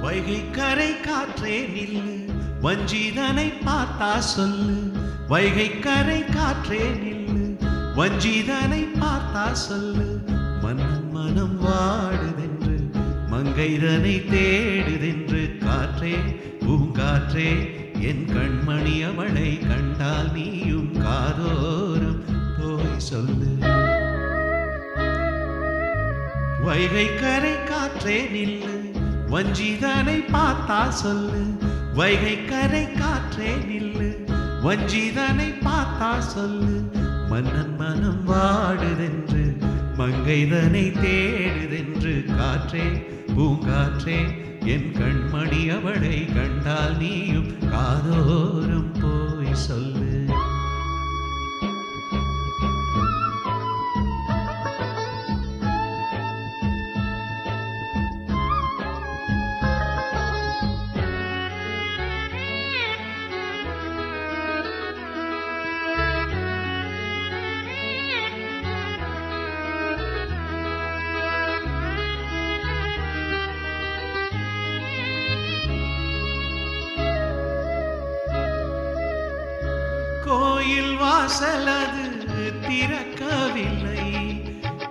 வைகை கரை காற்றே நில்லு, வஞ்சிதனை பார்த்தா சொல்லு. வைகை கரை காற்றே நில்லு, வஞ்சிதனை பார்த்தா சொல்லு. மன்னன் மனம் வாடுதென்று, மங்கைதனை தேடுதென்று. காற்றே பூங்காற்றே, என் கண்மணி அவளை கண்டால் நீயும் காதோரம் போய் சொல்லு. வைகை கரை காற்றே நில்லு, வஞ்சிதனை பார்த்தா சொல்லு. வைகை கரை காற்றே நில்லு, வஞ்சிதனை பார்த்தா சொல்லு. மன்னன் மனம் வாடுதென்று, மங்கைதனை தேடுதென்று. காற்றே பூங்காற்றே, என் கண்மணி அவளை கண்டால் நீயும் காதோரம் போய் சொல்லு. கோயில் வாசலது திறக்கவில்லை,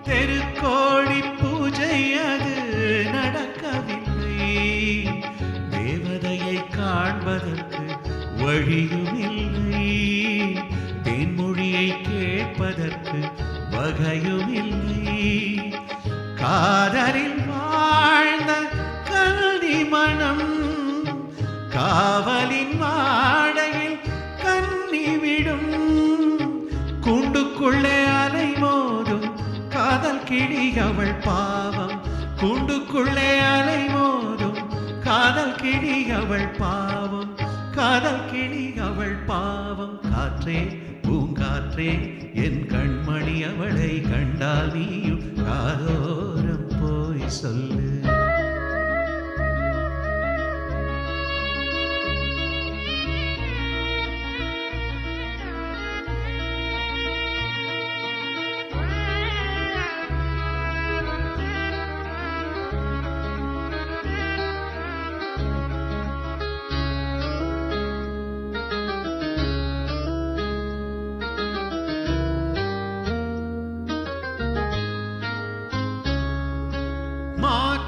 தெருக்கோடி பூஜை அது நடக்கவில்லை. தேவதையை காண்பதற்கு வழியும் இல்லை, தேன்மொழியை கேட்பதற்கு வகையும் இல்லை. காதலில் வாழ்ந்த கல்வி மனம், காவலின் வாடையில் விடும். கூண்டுக்குள்ளே அலை மோதும் காதல் கிளி அவள் பாவம். கூண்டுக்குள்ளே அலை மோதும் காதல் கிளி அவள் பாவம். காதல் கிளி அவள் பாவம். காற்றே பூங்காற்றே, என் கண்மணி அவளை கண்டால் நீயும் காதோரம் போய் சொல்லு.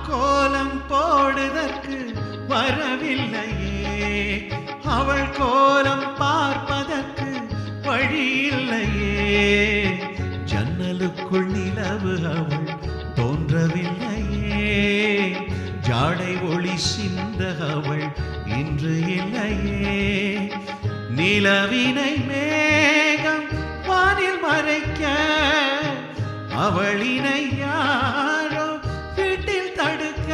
கோலம் போடுதற்கு வரவில்லையே, அவள் கோலம் பார்ப்பதற்கு வழி இல்லையே. ஜன்னலுக்குள் நிலவு அவள் தோன்றவில்லையே, ஜாடை ஒளி சிந்த அவள் இன்று இல்லையே. நிலவினை மேகம் வானில் மறைக்க, அவளினை யாரோ வீட்டில் தடுக்க.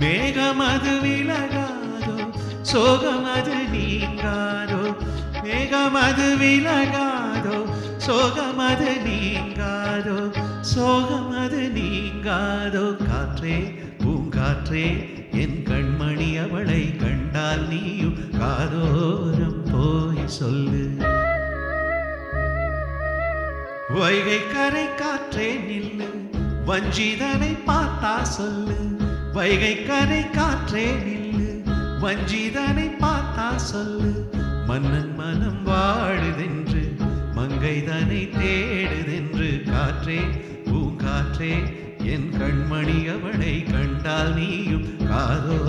மேகமது விலகாதோ, சோகமது நீங்காதோ. மேகமது விலகாதோ, சோகமது நீங்காதோ. சோகமது நீங்காதோ. காற்றே பூங்காற்றே, என் கண்மணி அவளை கண்டால் நீயும் காதோரம் போய் சொல்லு. வைகை கரை காற்றே நில்லு, வஞ்சிதனை பார்த்தா சொல்லு. வைகை கரை காற்றே நில்லு, வஞ்சிதனை பார்த்தா சொல்லு. மன்னன் மனம் வாடுதென்று, மங்கைதனை தேடுதென்று. காற்றே பூங்காற்றே, என் கண்மணி அவளை கண்டால் நீயும் காதோ